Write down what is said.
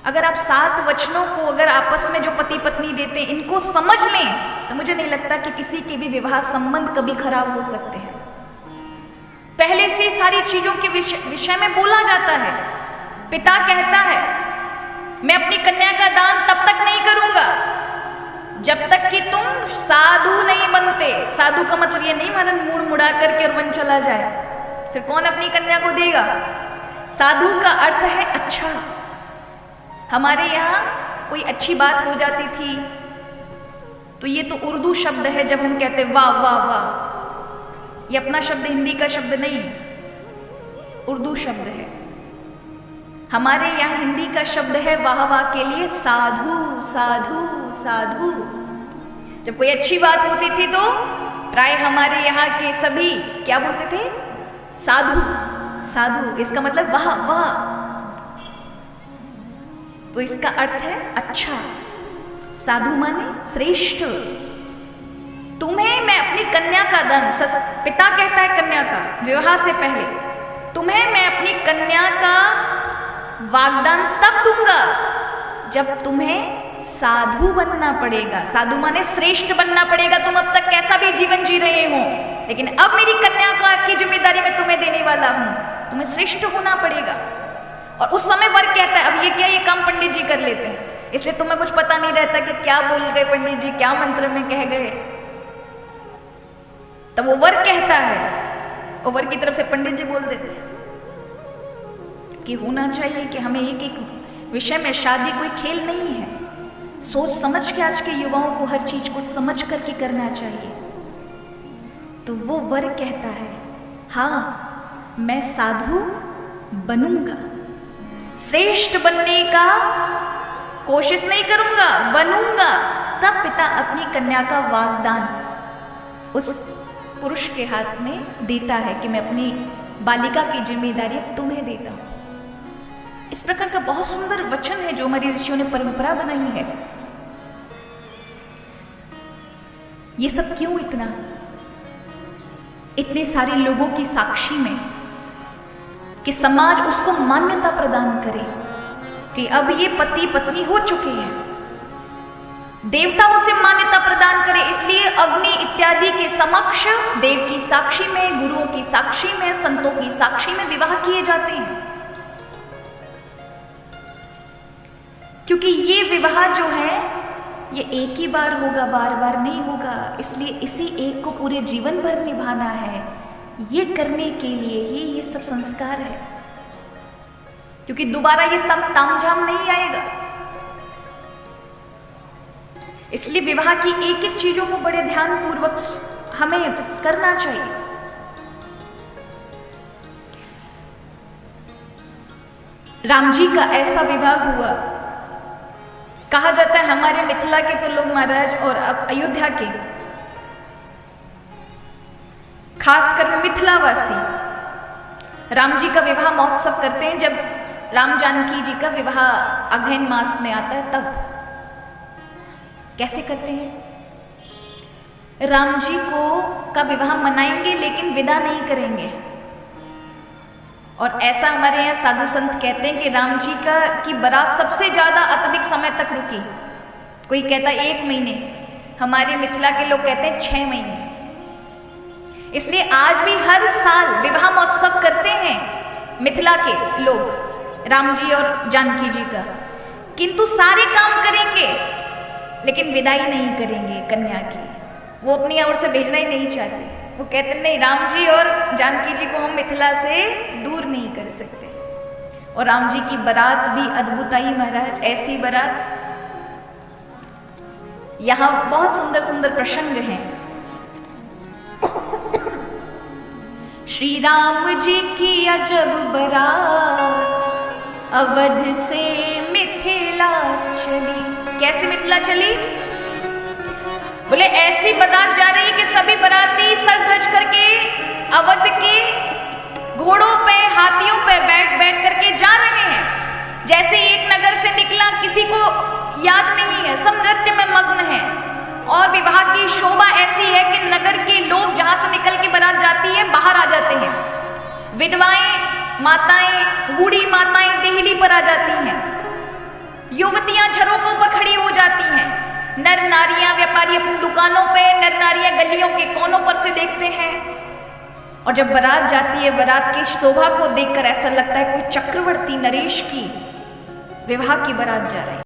अगर आप 7 वचनों को अगर आपस में जो पति पत्नी देते हैं इनको समझ लें तो मुझे नहीं लगता कि किसी के भी विवाह संबंध कभी खराब हो सकते हैं। पहले से सारी चीजों के विषय में बोला जाता है। पिता कहता है मैं अपनी कन्या का दान तब तक नहीं करूंगा जब तक कि तुम साधु नहीं बनते। साधु का मतलब ये नहीं माना मुड़ मुड़ा करके और वन चला जाए, फिर कौन अपनी कन्या को देगा। साधु का अर्थ है अच्छा। हमारे यहाँ कोई अच्छी बात हो जाती थी तो ये तो उर्दू शब्द है, जब हम कहते वाह वाह वाह, ये अपना शब्द हिंदी का शब्द नहीं, उर्दू शब्द है। हमारे यहाँ हिंदी का शब्द है वाह वाह के लिए साधु साधु साधु। जब कोई अच्छी बात होती थी तो प्राय हमारे यहाँ के सभी क्या बोलते थे, साधु साधु। इसका मतलब वाह वाह, तो इसका अर्थ है अच्छा। साधु माने श्रेष्ठ। तुम्हें मैं अपनी कन्या का दान, पिता कहता है कन्या का विवाह से पहले, तुम्हें मैं अपनी कन्या का वागदान तब दूंगा जब तुम्हें साधु बनना पड़ेगा। साधु माने श्रेष्ठ बनना पड़ेगा। तुम अब तक कैसा भी जीवन जी रहे हो, लेकिन अब मेरी कन्या का की जिम्मेदारी मैं तुम्हें देने वाला हूं, तुम्हें श्रेष्ठ होना पड़ेगा। और उस समय वर कहता है, अब ये क्या, ये काम पंडित जी कर लेते हैं, इसलिए तुम्हें कुछ पता नहीं रहता कि क्या बोल गए पंडित जी, क्या मंत्र में कह गए। तब वो वर कहता है, वो वर की तरफ से पंडित जी बोल देते हैं कि होना चाहिए कि हमें एक एक विषय में, शादी कोई खेल नहीं है, सोच समझ के आज के युवाओं को हर चीज को समझ करके करना चाहिए। तो वो वर कहता है हाँ मैं साधु बनूंगा, श्रेष्ठ बनने का कोशिश नहीं करूंगा, बनूंगा। तब पिता अपनी कन्या का वागदान उस पुरुष के हाथ में देता है कि मैं अपनी बालिका की जिम्मेदारी तुम्हें देता हूं। इस प्रकार का बहुत सुंदर वचन है जो हमारी ऋषियों ने परंपरा बनाई है। ये सब क्यों इतने सारे लोगों की साक्षी में, कि समाज उसको मान्यता प्रदान करे कि अब ये पति पत्नी हो चुके हैं, देवता उसे मान्यता प्रदान करे। इसलिए अग्नि इत्यादि के समक्ष, देव की साक्षी में, गुरुओं की साक्षी में, संतों की साक्षी में विवाह किए जाते हैं, क्योंकि ये विवाह जो है ये एक ही बार होगा, बार बार नहीं होगा। इसलिए इसी एक को पूरे जीवन भर निभाना है। ये करने के लिए ही ये सब संस्कार है, क्योंकि दोबारा ये सब तामझाम नहीं आएगा। इसलिए विवाह की एक एक चीजों को बड़े ध्यान पूर्वक हमें करना चाहिए। राम जी का ऐसा विवाह हुआ, कहा जाता है हमारे मिथिला के तो लोग महाराज और अयोध्या के खासकर मिथिलावासी राम जी का विवाह महोत्सव करते हैं। जब राम जानकी जी का विवाह अगहन मास में आता है तब कैसे करते हैं, राम जी को का विवाह मनाएंगे लेकिन विदा नहीं करेंगे। और ऐसा हमारे यहाँ साधु संत कहते हैं कि राम जी की बारात सबसे ज्यादा अत्यधिक समय तक रुकी। कोई कहता है 1 महीने, हमारे मिथिला के लोग कहते हैं 6 महीने। इसलिए आज भी हर साल विवाह महोत्सव करते हैं मिथिला के लोग राम जी और जानकी जी का, किंतु सारे काम करेंगे लेकिन विदाई नहीं करेंगे कन्या की। वो अपनी ओर से भेजना ही नहीं चाहते। वो कहते नहीं, राम जी और जानकी जी को हम मिथिला से दूर नहीं कर सकते। और राम जी की बारात भी अद्भुत आई महाराज। ऐसी बारात, यहाँ बहुत सुंदर सुंदर प्रसंग हैं। श्री राम जी की अजब बारात अवध से मिथिला चली। कैसे मिथिला चली? बोले ऐसी बारात जा रही है कि सभी बाराती सज धज करके अवध के घोड़ों पे, हाथियों पे बैठ बैठ करके जा रहे हैं। जैसे एक नगर से निकला किसी को याद नहीं है, सब नृत्य में मग्न है। और विवाह की शोभा ऐसी है कि नगर के लोग जहां से निकल के बारात जाती है बाहर आ जाते हैं। विधवाएं, माताएं, बूढ़ी माताएं देहली पर आ जाती हैं। युवतियां झरोकों पर खड़ी हो जाती हैं, नर नारियां व्यापारी अपनी दुकानों पे, नर नारियां गलियों के कोनों पर से देखते हैं। और जब बारात जाती है, बारात की शोभा को देखकर ऐसा लगता है कोई चक्रवर्ती नरेश की विवाह की बारात जा रही है।